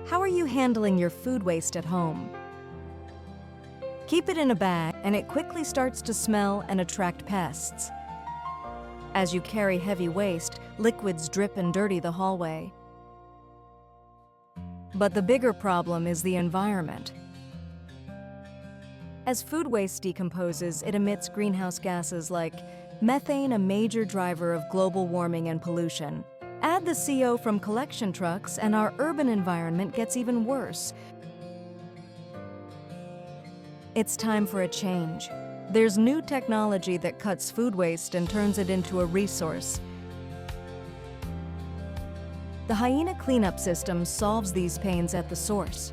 How are you handling your food waste at home? Keep it in a bag and it quickly starts to smell and attract pests. As you carry heavy waste, liquids drip and dirty the hallway. But the bigger problem is the environment. As food waste decomposes, it emits greenhouse gases like methane, a major driver of global warming and pollution. Add the CO from collection trucks and our urban environment gets even worse. It's time for a change. There's new technology that cuts food waste and turns it into a resource. The Hina Cleanup System solves these pains at the source.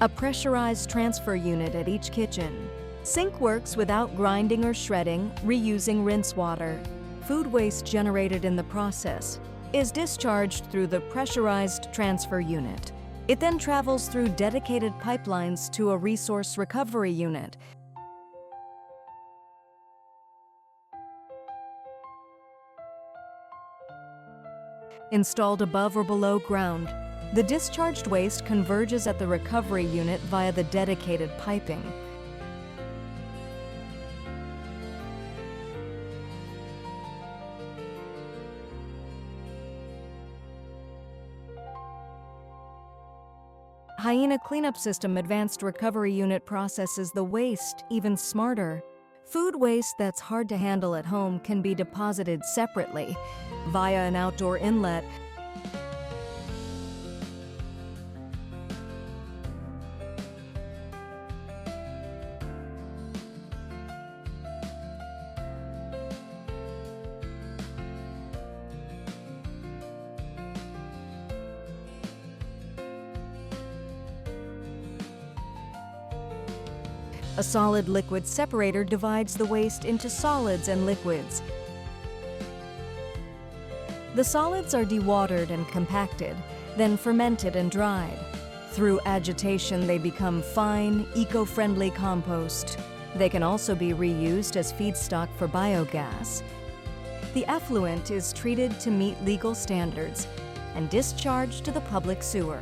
A pressurized transfer unit at each kitchen. Sink works without grinding or shredding, reusing rinse water. Food waste generated in the process is discharged through the pressurized transfer unit. It then travels through dedicated pipelines to a resource recovery unit. Installed above or below ground, the discharged waste converges at the recovery unit via the dedicated piping. Hina Cleanup System Advanced Recovery Unit processes the waste even smarter. Food waste that's hard to handle at home can be deposited separately via an outdoor inlet. A solid liquid separator divides the waste into solids and liquids. The solids are dewatered and compacted, then fermented and dried. Through agitation, they become fine, eco-friendly compost. They can also be reused as feedstock for biogas. The effluent is treated to meet legal standards and discharged to the public sewer.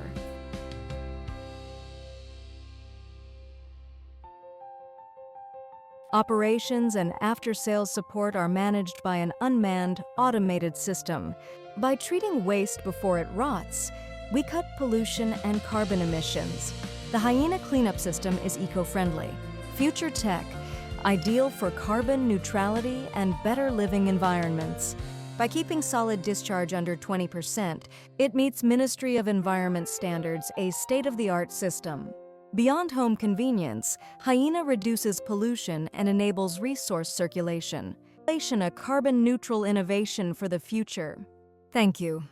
Operations and after-sales support are managed by an unmanned, automated system. By treating waste before it rots, we cut pollution and carbon emissions. The Hina Cleanup System is eco-friendly, future tech, ideal for carbon neutrality and better living environments. By keeping solid discharge under 20%, it meets Ministry of Environment standards, a state-of-the-art system. Beyond home convenience, Hina reduces pollution and enables resource circulation, a carbon-neutral innovation for the future. Thank you.